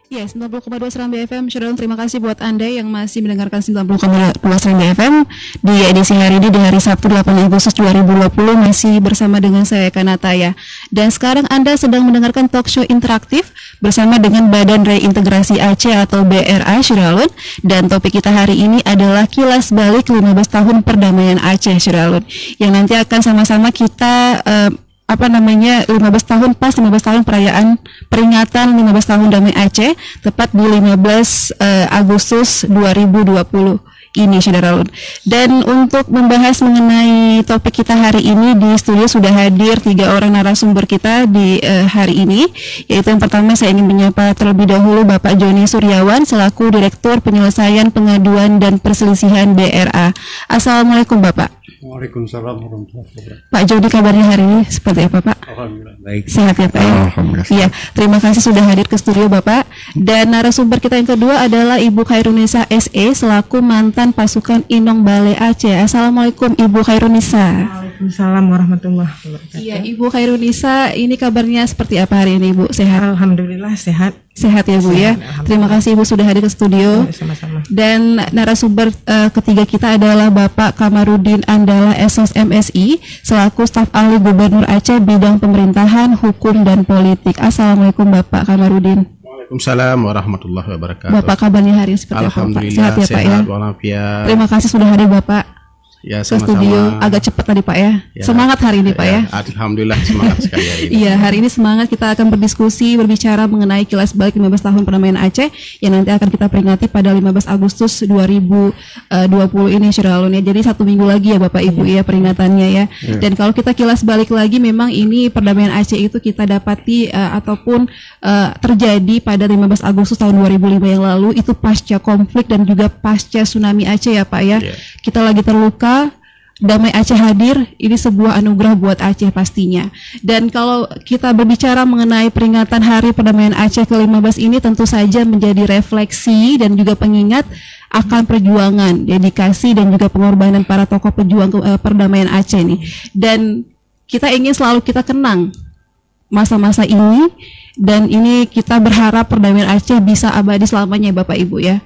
Ya, 90,2 Serambi FM. Syarul, terima kasih buat Anda yang masih mendengarkan 90,2 Serambi FM di edisi hari ini di hari Sabtu 8 Agustus 2020 masih bersama dengan saya Kanataya. Dan sekarang Anda sedang mendengarkan talk show interaktif bersama dengan Badan Reintegrasi Aceh atau BRA Syarul. Dan topik kita hari ini adalah kilas balik 15 tahun perdamaian Aceh Syarul. Yang nanti akan sama-sama kita 15 tahun 15 tahun peringatan 15 tahun damai Aceh tepat di 15 Agustus 2020 ini Syarul. Dan untuk membahas mengenai topik kita hari ini di studio sudah hadir 3 orang narasumber kita di hari ini, yaitu yang pertama saya ingin menyapa terlebih dahulu Bapak Joni Suryawan selaku Direktur Penyelesaian Pengaduan dan Perselisihan BRA. Assalamualaikum Bapak. Waalaikumsalam warahmatullahi wabarakatuh. Pak Jody, kabarnya hari ini seperti apa Pak? Alhamdulillah baik. Sehat ya Pak ya? Alhamdulillah. Iya, terima kasih sudah hadir ke studio Bapak. Dan narasumber kita yang kedua adalah Ibu Khairunisa SE selaku mantan pasukan Inong Bale Aceh. Assalamualaikum Ibu Khairunisa. Waalaikumsalam warahmatullahi wabarakatuh. Iya, Ibu Khairunisa, ini kabarnya seperti apa hari ini Ibu? Sehat? Alhamdulillah sehat. Sehat ya Bu ya. Terima kasih Ibu sudah hadir ke studio. Sama-sama. Dan narasumber ketiga kita adalah Bapak Kamarudin Andala SOS MSI selaku staf ahli Gubernur Aceh bidang pemerintahan, hukum dan politik. Assalamualaikum Bapak Kamarudin. Waalaikumsalam warahmatullahi wabarakatuh. Bapak kabarnya hari ini seperti apa Pak? Alhamdulillah Sehat ya Pak ya. walafiat. Terima kasih sudah hadir Bapak Ya, ke sama-sama. studio. Agak cepat tadi Pak ya. Semangat hari ini Pak ya. Alhamdulillah semangat sekali hari ini. Iya, hari ini semangat kita akan berdiskusi, berbicara mengenai kilas balik 15 tahun perdamaian Aceh yang nanti akan kita peringati pada 15 Agustus 2020 ini Syarul ya. Jadi 1 minggu lagi ya Bapak Ibu ya peringatannya ya. Dan kalau kita kilas balik lagi memang ini perdamaian Aceh itu kita dapati ataupun terjadi pada 15 Agustus tahun 2005 yang lalu itu pasca konflik dan juga pasca tsunami Aceh ya Pak ya. Kita lagi terluka, damai Aceh hadir, ini sebuah anugerah buat Aceh pastinya. Dan kalau kita berbicara mengenai peringatan Hari Perdamaian Aceh ke-15 ini tentu saja menjadi refleksi dan juga pengingat akan perjuangan, dedikasi dan juga pengorbanan para tokoh pejuang perdamaian Aceh ini. Dan kita ingin selalu kita kenang masa-masa ini, dan ini kita berharap perdamaian Aceh bisa abadi selamanya Bapak Ibu ya.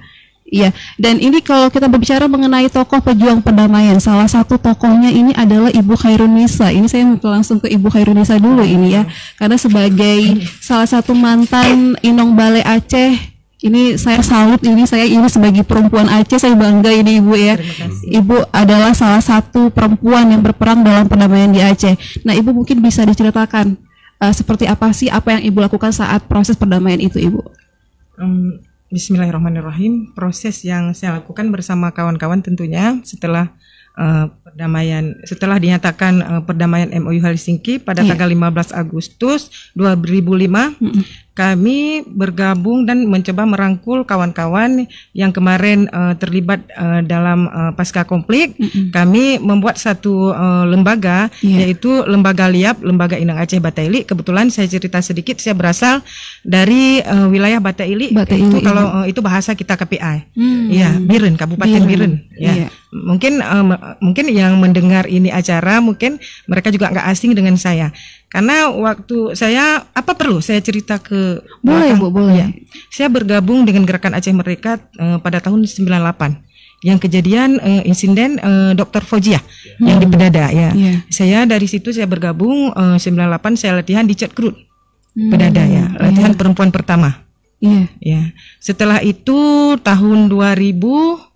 Iya, dan ini kalau kita berbicara mengenai tokoh pejuang perdamaian, salah satu tokohnya ini adalah Ibu Khairunisa. Ini saya langsung ke Ibu Khairunisa dulu ini ya, karena sebagai salah satu mantan Inong Bale Aceh, ini saya salut, ini sebagai perempuan Aceh saya bangga ini Ibu ya. Ibu adalah salah satu perempuan yang berperang dalam perdamaian di Aceh. Nah Ibu mungkin bisa diceritakan seperti apa sih apa yang Ibu lakukan saat proses perdamaian itu Ibu? Bismillahirrahmanirrahim. Proses yang saya lakukan bersama kawan-kawan tentunya setelah setelah dinyatakan perdamaian MOU Helsinki pada tanggal 15 Agustus 2005, kami bergabung dan mencoba merangkul kawan-kawan yang kemarin terlibat dalam pasca konflik. Kami membuat satu lembaga, yaitu Lembaga LIAP, Lembaga Inong Aceh Bataili. Kebetulan saya cerita sedikit, saya berasal dari wilayah Bataili. Itu kalau itu bahasa kita KPI. Ya, Biren, Kabupaten Biren. Ya. Mungkin yang mendengar ini acara mungkin mereka juga nggak asing dengan saya, karena waktu saya perlu saya cerita ke boleh belakang? Bu, boleh ya. Saya bergabung dengan Gerakan Aceh Merdeka pada tahun 98 yang kejadian insiden Dr. Fojiah yang di Pedada ya. Saya dari situ saya bergabung 98 saya latihan di Cetkrut Pedada ya, latihan perempuan pertama. Ya. Setelah itu tahun 2000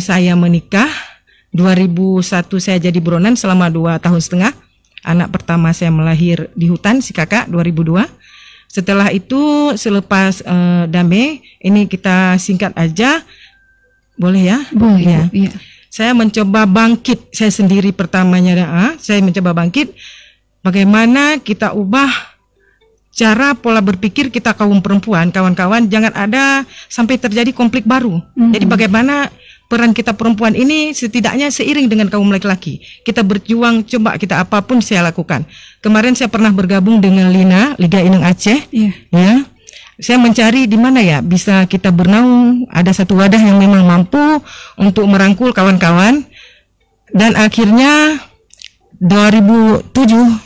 saya menikah, 2001 saya jadi buronan selama 2 tahun setengah. Anak pertama saya melahir di hutan si kakak 2002. Setelah itu selepas damai, ini kita singkat aja, boleh ya? Boleh ya. Iya. Saya mencoba bangkit, saya sendiri pertamanya, saya mencoba bangkit. Bagaimana kita ubah cara pola berpikir kita kaum perempuan, kawan-kawan, jangan ada sampai terjadi konflik baru. Jadi bagaimana peran kita perempuan ini setidaknya seiring dengan kaum laki-laki. Kita berjuang, coba kita apapun saya lakukan. Kemarin saya pernah bergabung dengan LINA, Liga Inong Aceh. Ya. Saya mencari di mana ya bisa kita bernaung, ada satu wadah yang memang mampu untuk merangkul kawan-kawan. Dan akhirnya 2007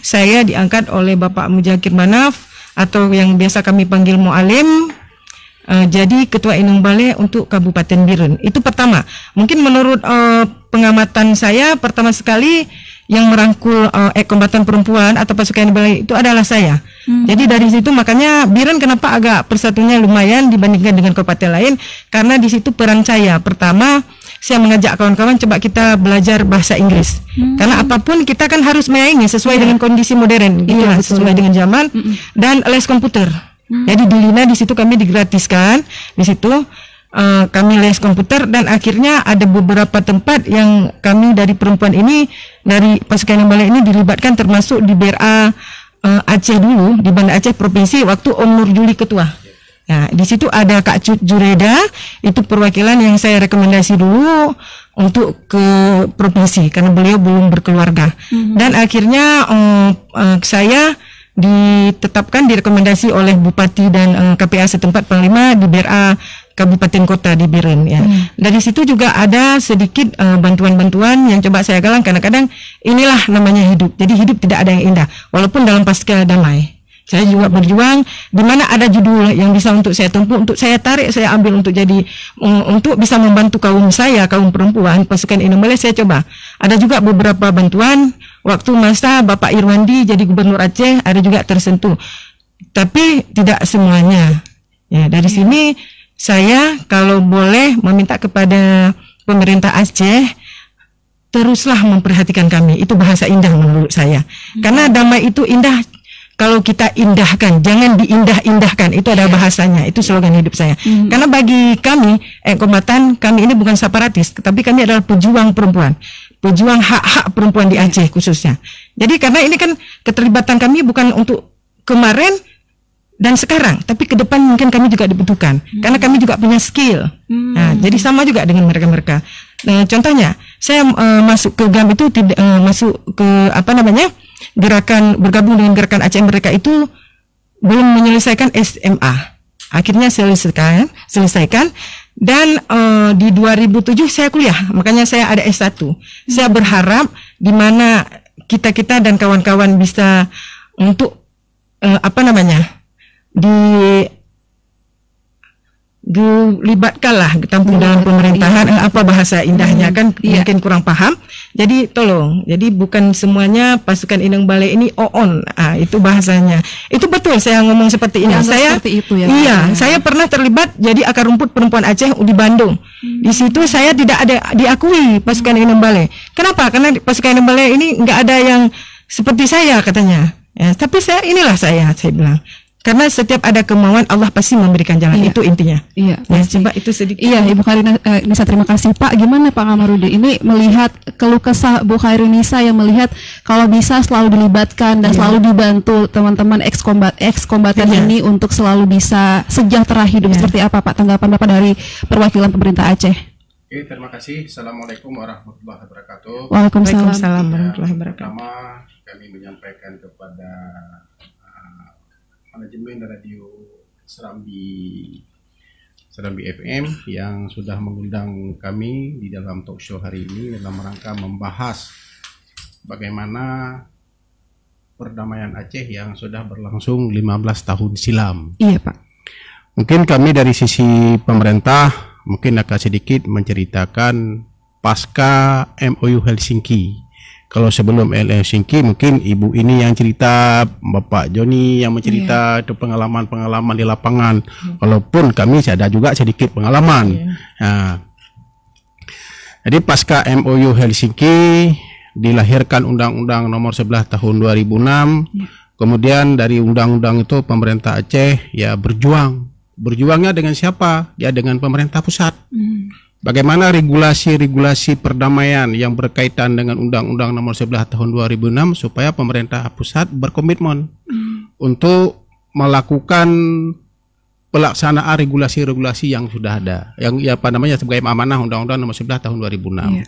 saya diangkat oleh Bapak Mujakir Manaf atau yang biasa kami panggil Mu'alim jadi Ketua Inung Balai untuk Kabupaten Biren. Itu pertama. Mungkin menurut pengamatan saya, pertama sekali yang merangkul kombatan perempuan atau pasukan Inung Balai itu adalah saya. Jadi dari situ makanya Biren kenapa agak persatunya lumayan dibandingkan dengan kabupaten lain, karena di situ peran saya. Pertama, saya mengajak kawan-kawan coba kita belajar bahasa Inggris. Karena apapun kita kan harus menyaingi sesuai dengan kondisi modern, gitu lah, sesuai dengan zaman. Dan les komputer. Jadi di Lina di situ kami digratiskan, di situ kami les komputer, dan akhirnya ada beberapa tempat yang kami dari perempuan ini, dari pasukan Inung Balai ini dilibatkan, termasuk di BRA Aceh dulu, di Banda Aceh Provinsi waktu Om Nur Juli ketua. Nah, di situ ada Kak Cut Jureda, itu perwakilan yang saya rekomendasi dulu untuk ke provinsi karena beliau belum berkeluarga. Dan akhirnya saya ditetapkan, direkomendasi oleh Bupati dan KPA setempat Panglima di BRA Kabupaten Kota di Biren ya. Dari situ juga ada sedikit bantuan-bantuan yang coba saya galang. Kadang-kadang inilah namanya hidup. Jadi hidup tidak ada yang indah walaupun dalam pasca damai. Saya juga berjuang di mana ada judul yang bisa untuk saya tempuh, untuk saya tarik, saya ambil untuk jadi untuk bisa membantu kaum saya, kaum perempuan pasukan Inung Balai. Saya coba. Ada juga beberapa bantuan waktu masa Bapak Irwandi jadi Gubernur Aceh, ada juga tersentuh. Tapi tidak semuanya. Ya, dari sini saya kalau boleh meminta kepada pemerintah Aceh, teruslah memperhatikan kami. Itu bahasa indah menurut saya. Karena damai itu indah kalau kita indahkan, jangan diindah-indahkan. Itu ada bahasanya, itu slogan hidup saya. Karena bagi kami, kombatan, kami ini bukan separatis, tapi kami adalah pejuang perempuan, pejuang hak-hak perempuan di Aceh khususnya. Jadi karena ini kan keterlibatan kami bukan untuk kemarin dan sekarang, tapi ke depan mungkin kami juga dibutuhkan, karena kami juga punya skill. Nah, jadi sama juga dengan mereka-mereka. Nah, contohnya, saya masuk ke GAM itu tidak masuk ke gerakan, bergabung dengan gerakan Aceh Merdeka itu belum menyelesaikan SMA. Akhirnya selesaikan dan di 2007 saya kuliah, makanya saya ada S1. Saya berharap di mana kita dan kawan-kawan bisa untuk dilibatkanlah, ditampung dalam pemerintahan. Apa bahasa indahnya kan mungkin kurang paham. Jadi tolong, jadi bukan semuanya pasukan Inung Balai ini on. Itu bahasanya. Itu betul saya ngomong seperti ini. Saya seperti itu ya. Iya, saya pernah terlibat jadi akar rumput perempuan Aceh di Bandung. Di situ saya tidak ada diakui pasukan Inung Balai. Kenapa? Karena pasukan Inung Balai ini nggak ada yang seperti saya katanya. Ya, tapi inilah saya bilang. Karena setiap ada kemauan Allah pasti memberikan jalan. Itu intinya. Iya. Ya, coba itu sedikit. Iya, Ibu Khairinisa, terima kasih Pak. Gimana Pak Kamarudin ini melihat keluh kesah Bu Khairinisa yang melihat kalau bisa selalu dilibatkan dan selalu dibantu teman-teman ex-kombatan ini untuk selalu bisa sejahtera hidup. Seperti apa Pak tanggapan Bapak dari perwakilan pemerintah Aceh? Oke, terima kasih. Assalamualaikum warahmatullahi wabarakatuh. Waalaikumsalam warahmatullahi wabarakatuh. Pertama, kami menyampaikan kepada manajemen radio Serambi FM yang sudah mengundang kami di dalam talk show hari ini dalam rangka membahas bagaimana perdamaian Aceh yang sudah berlangsung 15 tahun silam. Iya Pak. Mungkin kami dari sisi pemerintah mungkin akan sedikit menceritakan pasca MOU Helsinki. Kalau sebelum Helsinki mungkin Ibu ini yang cerita, Bapak Joni yang mencerita itu pengalaman-pengalaman di lapangan. Walaupun kami ada juga sedikit pengalaman. Nah, jadi pasca MOU Helsinki dilahirkan Undang-Undang Nomor 11 Tahun 2006. Kemudian dari undang-undang itu pemerintah Aceh ya berjuang. Berjuangnya dengan siapa? Ya dengan pemerintah pusat. Bagaimana regulasi-regulasi perdamaian yang berkaitan dengan Undang-Undang Nomor 11 Tahun 2006 supaya pemerintah pusat berkomitmen untuk melakukan pelaksanaan regulasi-regulasi yang sudah ada, yang sebagai amanah Undang-Undang Nomor 11 Tahun 2006.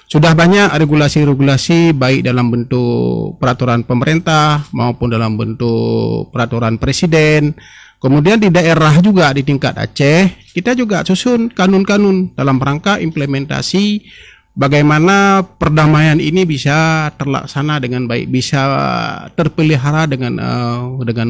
Sudah banyak regulasi-regulasi baik dalam bentuk peraturan pemerintah maupun dalam bentuk peraturan presiden. Kemudian di daerah juga di tingkat Aceh, kita juga susun kanun-kanun dalam rangka implementasi bagaimana perdamaian ini bisa terlaksana dengan baik, bisa terpelihara dengan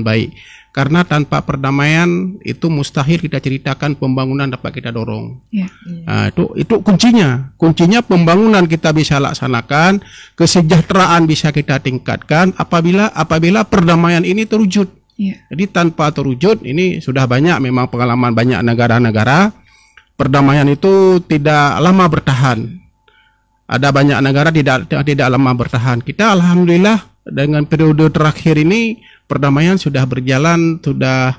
baik. Karena tanpa perdamaian itu mustahil kita ceritakan pembangunan dapat kita dorong. Ya. Nah, itu kuncinya. Kuncinya pembangunan kita bisa laksanakan, kesejahteraan bisa kita tingkatkan apabila perdamaian ini terwujud. Ya. Jadi tanpa terwujud, ini sudah banyak memang pengalaman banyak negara-negara, perdamaian itu tidak lama bertahan. Ada banyak negara tidak lama bertahan. Kita alhamdulillah dengan periode terakhir ini perdamaian sudah berjalan sudah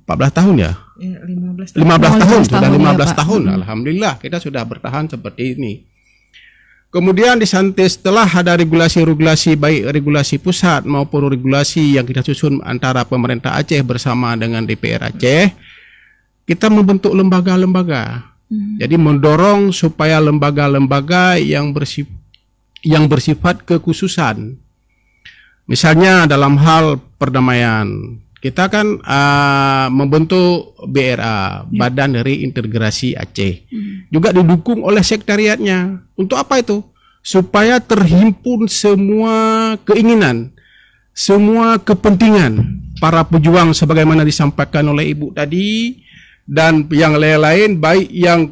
14 tahun ya. 15 15 tahun, sudah 15 ya, Pak. tahun. Alhamdulillah kita sudah bertahan seperti ini. Kemudian setelah ada regulasi-regulasi baik regulasi pusat maupun regulasi yang kita susun antara pemerintah Aceh bersama dengan DPR Aceh, kita membentuk lembaga-lembaga. Jadi mendorong supaya lembaga-lembaga yang bersifat kekhususan. Misalnya dalam hal perdamaian, kita kan membentuk BRA, Badan Reintegrasi Aceh. Juga didukung oleh sekretariatnya. Untuk apa itu? Supaya terhimpun semua keinginan, semua kepentingan para pejuang sebagaimana disampaikan oleh Ibu tadi, dan yang lain-lain baik yang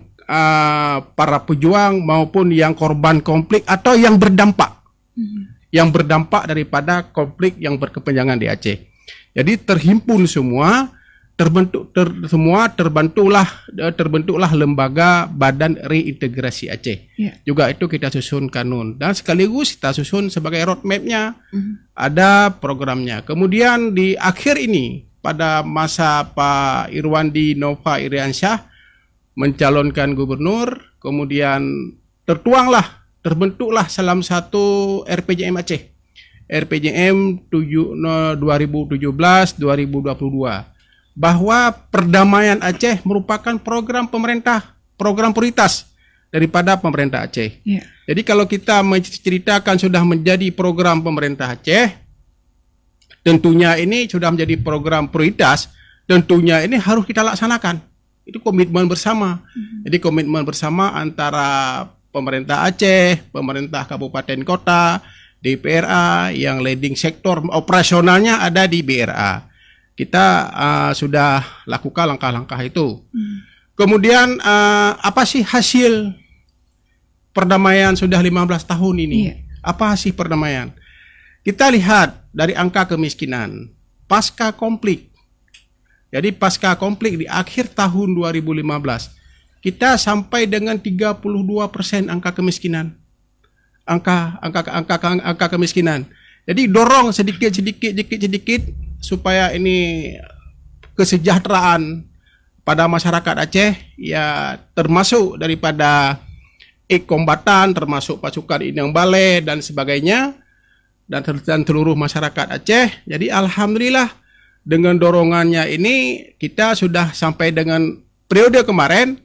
para pejuang maupun yang korban konflik atau yang berdampak. Yang berdampak daripada konflik yang berkepanjangan di Aceh. Jadi terhimpun semua, terbentuklah lembaga Badan Reintegrasi Aceh. Ya. Juga itu kita susun kanun dan sekaligus kita susun sebagai roadmap-nya, ada programnya. Kemudian di akhir ini pada masa Pak Irwandi Nova Iriansyah mencalonkan gubernur, kemudian terbentuklah salah satu RPJM Aceh, RPJM 2017-2022, bahwa perdamaian Aceh merupakan program pemerintah, program prioritas daripada pemerintah Aceh. Ya. Jadi kalau kita menceritakan sudah menjadi program pemerintah Aceh, tentunya ini sudah menjadi program prioritas, tentunya ini harus kita laksanakan. Itu komitmen bersama. Jadi komitmen bersama antara pemerintah Aceh, pemerintah kabupaten kota, DPRA, yang leading sektor operasionalnya ada di BRA. Kita sudah lakukan langkah-langkah itu. Kemudian apa sih hasil perdamaian sudah 15 tahun ini? Iya. Apa sih perdamaian? Kita lihat dari angka kemiskinan pasca konflik. Jadi pasca konflik di akhir tahun 2015 kita sampai dengan 32% angka kemiskinan. Angka kemiskinan. Jadi dorong sedikit supaya ini kesejahteraan pada masyarakat Aceh ya, termasuk daripada kombatan, termasuk pasukan Inang Balai dan sebagainya, dan seluruh masyarakat Aceh. Jadi alhamdulillah dengan dorongannya ini kita sudah sampai dengan periode kemarin,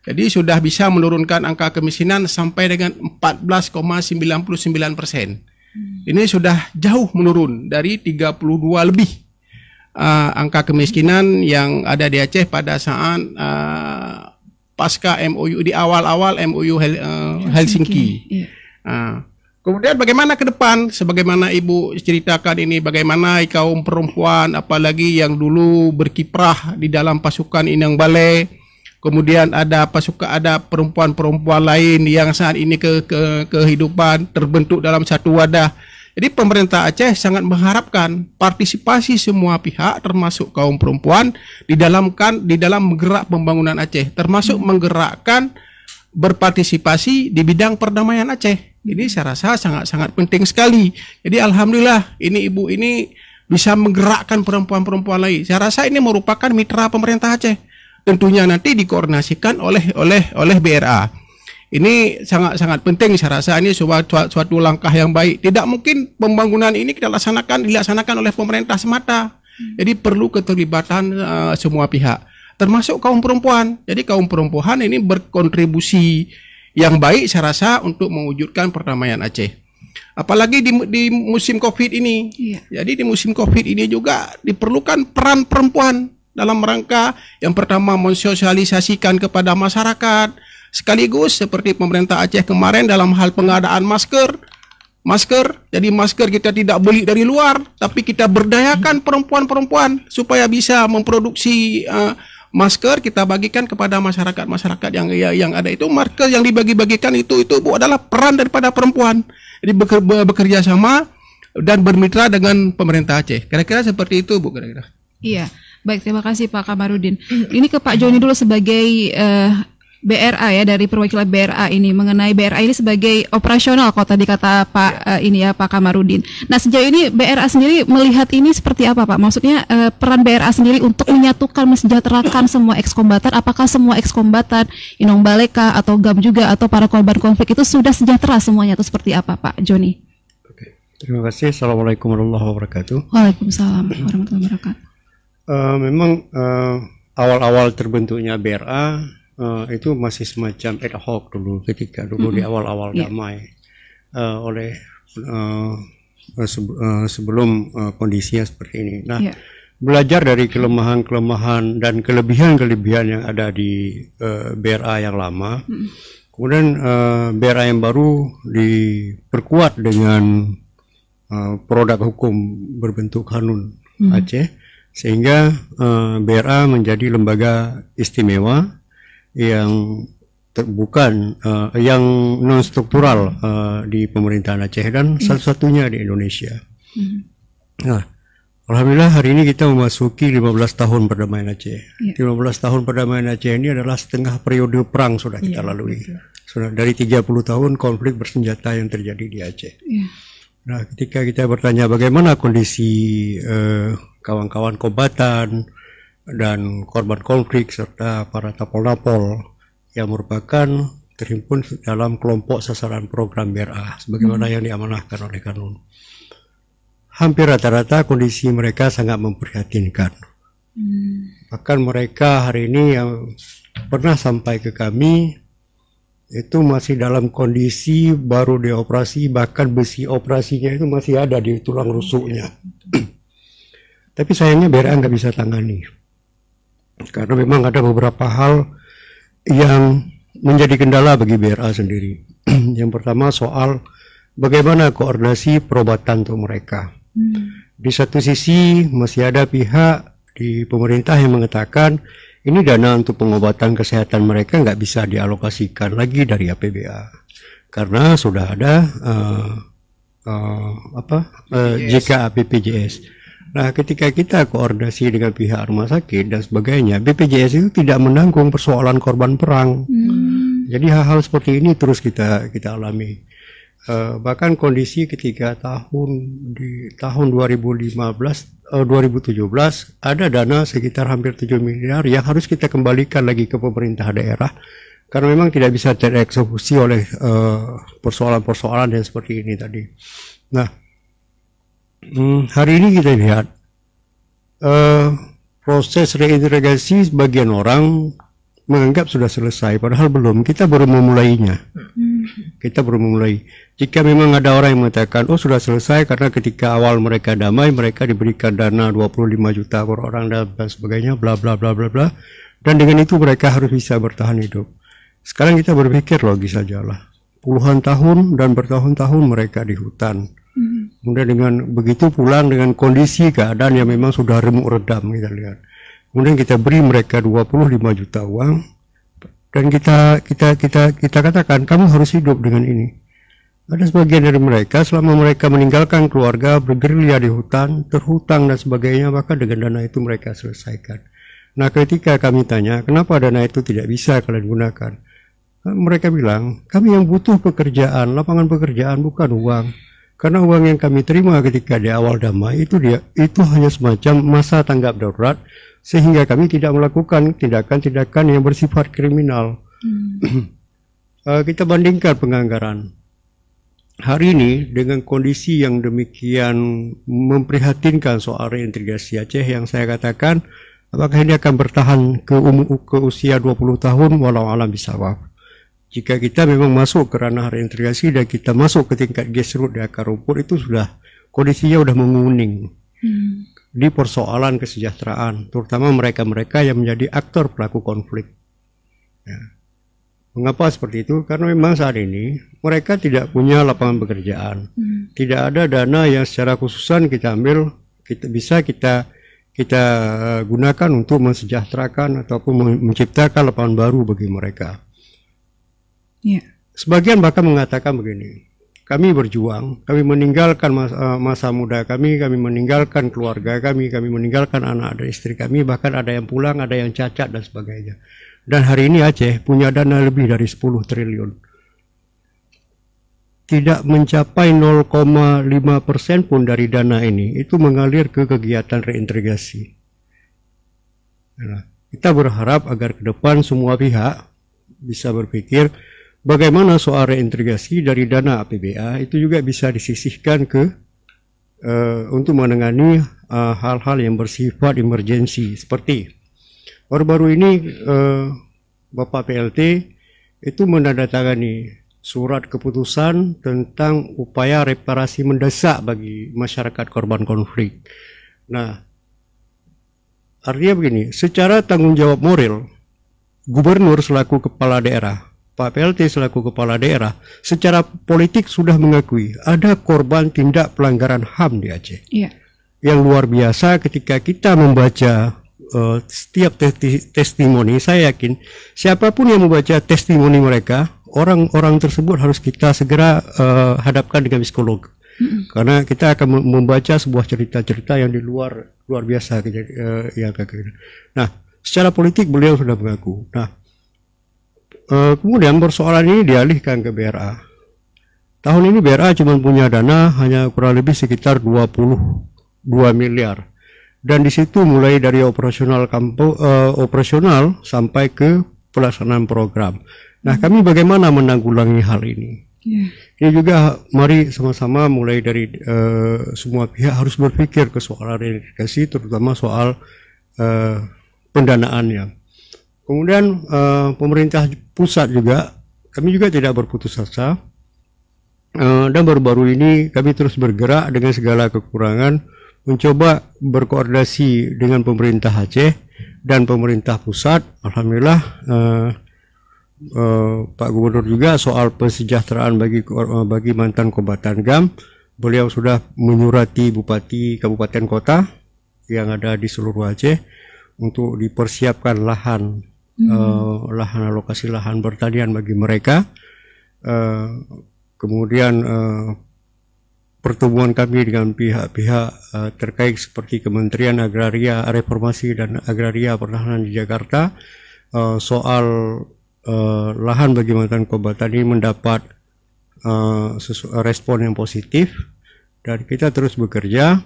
jadi sudah bisa menurunkan angka kemiskinan sampai dengan 14,99%. Ini sudah jauh menurun dari 32 lebih angka kemiskinan yang ada di Aceh pada saat pasca MOU, di awal-awal MOU Helsinki. Iya. Kemudian bagaimana ke depan? Sebagaimana Ibu ceritakan ini, bagaimana kaum perempuan apalagi yang dulu berkiprah di dalam pasukan Inang Balai, kemudian ada perempuan-perempuan lain yang saat ini kehidupan terbentuk dalam satu wadah. Jadi pemerintah Aceh sangat mengharapkan partisipasi semua pihak termasuk kaum perempuan di dalam menggerak pembangunan Aceh, termasuk menggerakkan berpartisipasi di bidang perdamaian Aceh. Ini saya rasa sangat-sangat penting sekali. Jadi alhamdulillah ini Ibu ini bisa menggerakkan perempuan-perempuan lain. Saya rasa ini merupakan mitra pemerintah Aceh. Tentunya nanti dikoordinasikan oleh BRA. Ini sangat-sangat penting, saya rasa ini suatu langkah yang baik. Tidak mungkin pembangunan ini kita dilaksanakan oleh pemerintah semata. Jadi perlu keterlibatan semua pihak, termasuk kaum perempuan. Jadi kaum perempuan ini berkontribusi yang baik saya rasa untuk mewujudkan perdamaian Aceh. Apalagi di musim Covid ini. Iya. Jadi di musim Covid ini juga diperlukan peran perempuan dalam rangka yang pertama mensosialisasikan kepada masyarakat, sekaligus seperti pemerintah Aceh kemarin dalam hal pengadaan masker, masker. Jadi masker kita tidak beli dari luar, tapi kita berdayakan perempuan-perempuan supaya bisa memproduksi masker. Kita bagikan kepada masyarakat yang ada. Itu masker yang dibagi-bagikan itu Bu adalah peran daripada perempuan. Jadi bekerja sama dan bermitra dengan pemerintah Aceh. Kira-kira seperti itu Bu, kira-kira. Iya, baik, terima kasih Pak Kamarudin. Ini ke Pak Joni dulu sebagai BRA ya, dari perwakilan BRA ini, mengenai BRA ini sebagai operasional kalau tadi kata Pak Pak Kamarudin. Nah, sejauh ini BRA sendiri melihat ini seperti apa Pak? Maksudnya peran BRA sendiri untuk menyatukan, mensejahterakan semua ekskombatan, apakah semua ekskombatan Inong Baleka atau GAM juga atau para korban konflik itu sudah sejahtera semuanya, atau seperti apa Pak Joni? Oke. Terima kasih. Assalamualaikum warahmatullahi wabarakatuh. Waalaikumsalam warahmatullahi wabarakatuh. Memang awal-awal terbentuknya BRA itu masih semacam ad hoc dulu, ketika dulu di awal-awal damai, sebelum kondisinya seperti ini. Nah, belajar dari kelemahan-kelemahan dan kelebihan-kelebihan yang ada di BRA yang lama, kemudian BRA yang baru diperkuat dengan produk hukum berbentuk Kanun Aceh, sehingga BRA menjadi lembaga istimewa yang bukan yang non struktural di pemerintahan Aceh dan satu-satunya di Indonesia. Nah, alhamdulillah hari ini kita memasuki 15 tahun perdamaian Aceh. 15 tahun perdamaian Aceh ini adalah setengah periode perang sudah kita lalui. Sudah dari 30 tahun konflik bersenjata yang terjadi di Aceh. Nah, ketika kita bertanya bagaimana kondisi kawan-kawan kombatan dan korban konflik serta para tapol-napol yang merupakan terhimpun dalam kelompok sasaran program BRA sebagaimana yang diamanahkan oleh Kanun, hampir rata-rata kondisi mereka sangat memprihatinkan. Bahkan mereka hari ini yang pernah sampai ke kami itu masih dalam kondisi baru dioperasi, bahkan besi operasinya itu masih ada di tulang rusuknya. Tapi sayangnya BRA nggak bisa tangani. Karena memang ada beberapa hal yang menjadi kendala bagi BRA sendiri. Yang pertama soal bagaimana koordinasi perobatan untuk mereka. Di satu sisi masih ada pihak di pemerintah yang mengatakan ini dana untuk pengobatan kesehatan mereka nggak bisa dialokasikan lagi dari APBA karena sudah ada JKA BPJS. Nah, ketika kita koordinasi dengan pihak rumah sakit dan sebagainya, BPJS itu tidak menanggung persoalan korban perang. Jadi hal-hal seperti ini terus kita alami. Bahkan kondisi ketika di tahun 2017 ada dana sekitar hampir 7 miliar yang harus kita kembalikan lagi ke pemerintah daerah karena memang tidak bisa tereksekusi oleh persoalan-persoalan yang seperti ini tadi. Nah, hari ini kita lihat proses reintegrasi sebagian orang menganggap sudah selesai, padahal belum. Kita baru memulainya. Jika memang ada orang yang mengatakan, oh sudah selesai karena ketika awal mereka damai, mereka diberikan dana 25 juta per orang dan sebagainya, bla bla bla bla bla. Dan dengan itu mereka harus bisa bertahan hidup. Sekarang kita berpikir logis saja lah. Puluhan tahun dan bertahun-tahun mereka di hutan. Kemudian dengan begitu pulang dengan kondisi keadaan yang memang sudah remuk redam kita lihat. Kemudian kita beri mereka 25 juta uang dan kita katakan kamu harus hidup dengan ini. Ada sebagian dari mereka selama mereka meninggalkan keluarga bergerilya di hutan, terhutang dan sebagainya, maka dengan dana itu mereka selesaikan. Nah, ketika kami tanya kenapa dana itu tidak bisa kalian gunakan, mereka bilang kami yang butuh pekerjaan, lapangan pekerjaan, bukan uang. Karena uang yang kami terima ketika di awal damai itu hanya semacam masa tanggap darurat sehingga kami tidak melakukan tindakan-tindakan yang bersifat kriminal. Kita bandingkan penganggaran hari ini dengan kondisi yang demikian memprihatinkan soal reintegrasi Aceh yang saya katakan apakah ini akan bertahan ke usia 20 tahun walau alam bisawab. Jika kita memang masuk ke ranah reintegrasi dan kita masuk ke tingkat grassroots di akar rumput, itu sudah kondisinya sudah menguning di persoalan kesejahteraan, terutama mereka-mereka yang menjadi aktor pelaku konflik. Ya. Mengapa seperti itu? Karena memang saat ini mereka tidak punya lapangan pekerjaan, tidak ada dana yang secara khususan kita ambil, kita gunakan untuk mensejahterakan ataupun menciptakan lapangan baru bagi mereka. Sebagian bahkan mengatakan begini, kami berjuang, kami meninggalkan masa muda kami meninggalkan keluarga kami meninggalkan anak dan istri kami, bahkan ada yang pulang, ada yang cacat dan sebagainya. Dan hari ini Aceh punya dana lebih dari 10 triliun. Tidak mencapai 0,5% pun dari dana ini, itu mengalir ke kegiatan reintegrasi. Nah, kita berharap agar ke depan semua pihak bisa berpikir bagaimana soal reintegrasi dari dana APBA itu juga bisa disisihkan untuk menangani hal-hal yang bersifat emergensi, seperti baru-baru ini Bapak PLT itu menandatangani surat keputusan tentang upaya reparasi mendesak bagi masyarakat korban konflik. Nah, artinya begini, secara tanggung jawab moral, Gubernur selaku kepala daerah, Pak PLT selaku kepala daerah, secara politik sudah mengakui ada korban tindak pelanggaran HAM di Aceh. Yang luar biasa ketika kita membaca setiap testimoni, saya yakin siapapun yang membaca testimoni mereka, orang-orang tersebut harus kita segera hadapkan dengan psikolog, karena kita akan membaca sebuah cerita-cerita yang di luar biasa. Nah, secara politik beliau sudah mengaku. Nah, kemudian persoalan ini dialihkan ke BRA. Tahun ini BRA cuma punya dana hanya kurang lebih sekitar 22 miliar. Dan di situ mulai dari operasional sampai ke pelaksanaan program. Nah, kami bagaimana menanggulangi hal ini? Ini juga mari sama-sama mulai dari semua pihak harus berpikir ke soal reintegrasi, terutama soal pendanaannya. Kemudian pemerintah pusat juga, kami juga tidak berputus asa, dan baru-baru ini kami terus bergerak dengan segala kekurangan, mencoba berkoordinasi dengan pemerintah Aceh dan pemerintah pusat. Alhamdulillah Pak Gubernur juga soal kesejahteraan bagi mantan kombatan GAM, beliau sudah menyurati bupati kabupaten kota yang ada di seluruh Aceh untuk dipersiapkan lahan alokasi lahan pertanian bagi mereka. Kemudian pertemuan kami dengan pihak-pihak terkait seperti Kementerian Agraria, Reformasi dan Agraria Pertahanan di Jakarta, soal lahan bagi mantan kombatan ini mendapat respon yang positif, dan kita terus bekerja,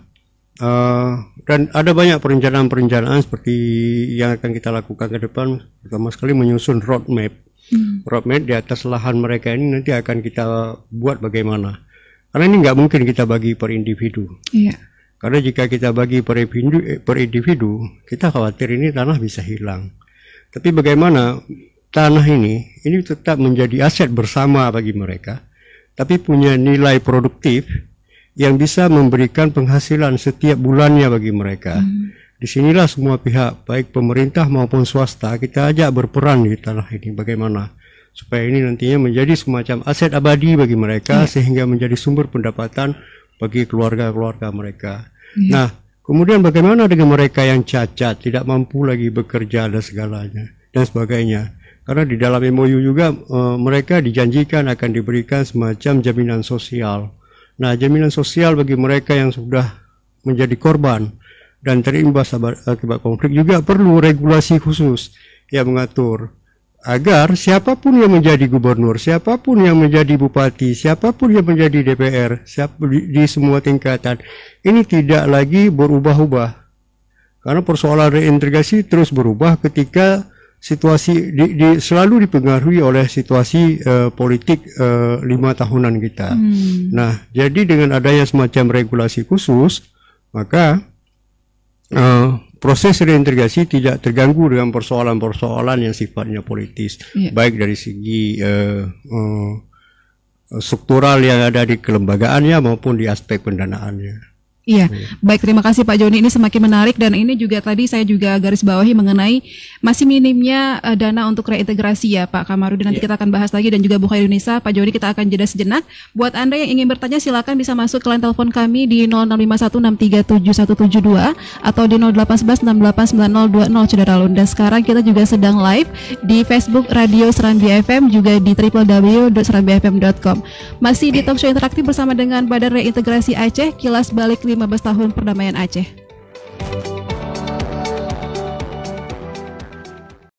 dan ada banyak perencanaan-perencanaan seperti yang akan kita lakukan ke depan. Pertama sekali menyusun roadmap di atas lahan mereka ini nanti akan kita buat bagaimana. Karena ini nggak mungkin kita bagi per individu. Karena jika kita bagi per individu, kita khawatir ini tanah bisa hilang. Tapi bagaimana tanah ini tetap menjadi aset bersama bagi mereka, tapi punya nilai produktif yang bisa memberikan penghasilan setiap bulannya bagi mereka. Disinilah semua pihak, baik pemerintah maupun swasta, kita ajak berperan di tanah ini. Bagaimana supaya ini nantinya menjadi semacam aset abadi bagi mereka, sehingga menjadi sumber pendapatan bagi keluarga-keluarga mereka. Nah, kemudian bagaimana dengan mereka yang cacat, tidak mampu lagi bekerja dan segalanya dan sebagainya. Karena di dalam MOU juga mereka dijanjikan akan diberikan semacam jaminan sosial. Nah, jaminan sosial bagi mereka yang sudah menjadi korban dan terimbas akibat konflik juga perlu regulasi khusus yang mengatur agar siapapun yang menjadi gubernur, siapapun yang menjadi bupati, siapapun yang menjadi DPR, di semua tingkatan, ini tidak lagi berubah-ubah. Karena persoalan reintegrasi terus berubah ketika situasi selalu dipengaruhi oleh situasi politik 5 tahunan kita. Nah, jadi dengan adanya semacam regulasi khusus, maka proses reintegrasi tidak terganggu dengan persoalan-persoalan yang sifatnya politis, baik dari segi struktural yang ada di kelembagaannya maupun di aspek pendanaannya. Iya, baik, terima kasih Pak Joni. Ini semakin menarik, dan ini juga tadi saya juga garis bawahi mengenai masih minimnya dana untuk reintegrasi ya Pak Kamarudin. Nanti kita akan bahas lagi, dan juga Buka Indonesia. Pak Joni, kita akan jeda sejenak. Buat Anda yang ingin bertanya, silakan bisa masuk ke line telepon kami di 0651637172 atau di 0811689020 Saudara Lunda. Sekarang kita juga sedang live di Facebook Radio Serambi FM, juga di www.serambifm.com. Masih di talk show interaktif bersama dengan Badan Reintegrasi Aceh, kilas balik 15 tahun perdamaian Aceh.